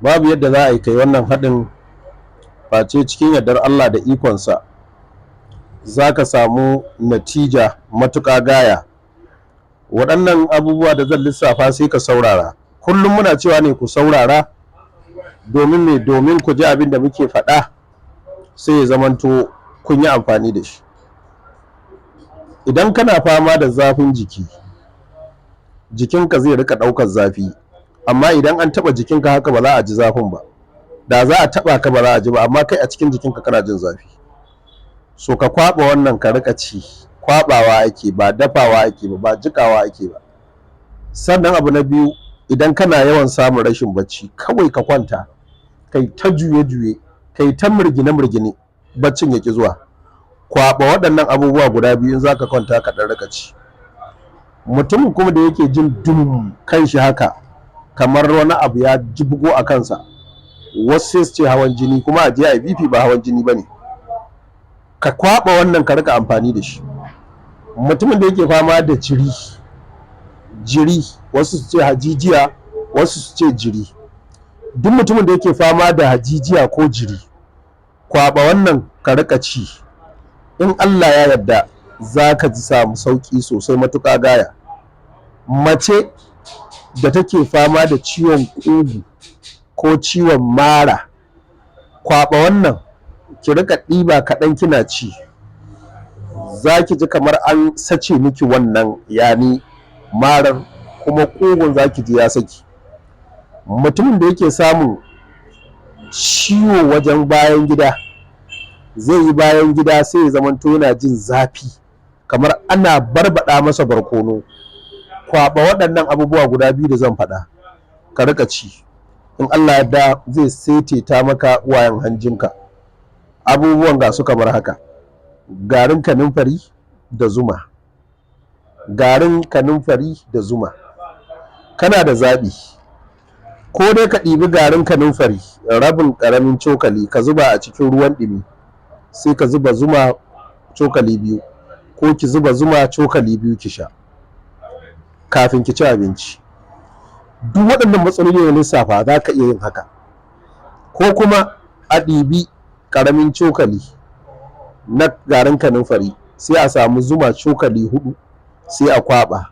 babu yadda za a yi kai wannan haɗin face cikin yardar Allah da ikonsa za ka samu natija matuƙa gaya. Waɗannan abubuwa da zan lissafa sai ka saurara. Kullum muna cewa ne ku saurara domin me, domin ku ji abin da muke faɗa sai ya zamanto kun yi amfani da shi. Idan kana fama da zafin jiki, jikinka zai rika ɗaukar zafi, amma idan an taɓa jikinka haka ba za a ji zafin ba. Da za a taɓa ka ba za a ji ba, amma kai a cikin jikinka kana jin zafi. So ka kwaɓa wannan ka rika ci. Kwaɓawa ake, ba dafawa ake ba, ba jikawa ake ba. Sannan abu na biyu, idan kana yawan samun rashin bacci, kawai ka kwanta kai ta juye-juye, kai ta murgine-murgine, baccin ya ki zuwa. Kwaɓa waɗannan abubuwa guda biyu in za ka kwanta ka ɗan rika ci. Mutumin kuma da yake jin dum kanshi haka kamar wani abu ya jibgo a kansa, wasu sai su ce hawan jini, kuma a je a BP ba hawan jini ba ne. Ka kwaɓa wannan ka rika amfani da shi. Mutumin da yake fama da jiri, wasu su ce hajijiya, wasu su ce jiri. Duk mutumin da yake fama da hajijiya ko jiri, kwaɓa wannan ka rika ci. In Allah ya yarda za ka ji samu sauƙi sosai matuƙa gaya. Mace da take fama da ciwon ƙugu ko ciwon mara, kwaɓa wannan ki rika ɗiba kaɗan kina ci, za ki ji kamar an sace miki wannan yani marar, kuma ƙugun za ki ji ya saki. Mutumin da yake samun ciwo wajen bayan gida, zai yi bayan gida sai ya zamanto yana jin zafi kamar ana barbaɗa masa barkono, kwaɓa waɗannan abubuwa guda biyu da zan faɗa ka rika ci. In Allah yarda zai saiteta maka wayan hanjinka. Abubuwan ga su kamar haka: garin kanunfari da zuma. Garin kanunfari da zuma, kana da zaɓi. Ko dai ka ɗibi garin kanunfari rabin ƙaramin cokali ka zuba a cikin ruwan ɗumi, sai ka zuba zuma cokali biyu, ko ki zuba zuma cokali biyu ki sha kafin ki ci abinci. Duk waɗannan matsaloli na lissafa za ka iya yin haka. Ko kuma a ɗibi ƙaramin cokali na garin kanunfari, sai a samu zuma cokali 4, sai a kwaɓa,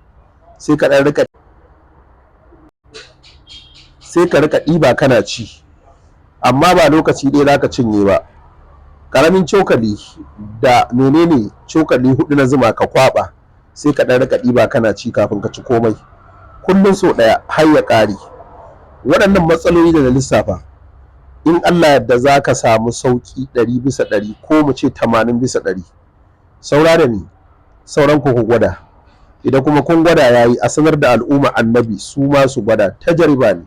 sai ka rika ɗiba kana ci, amma ba lokaci ɗaya za ka cinye ba. Ƙaramin cokali da menene cokali 4 na zuma ka kwaɓa, sai ka rika ɗiba kana ci kafin ka ci komai, kullum sau ɗaya har ya ƙare. Waɗannan matsaloli da na lissafa, in Allah yadda za ka samu sauƙi 100%, ko mu ce 80%. Saura da ni, sauran ku gwada. Idan kuma kun gwada yayi, a sanar da al'umma annabi su ma su gwada. Tajriba ne.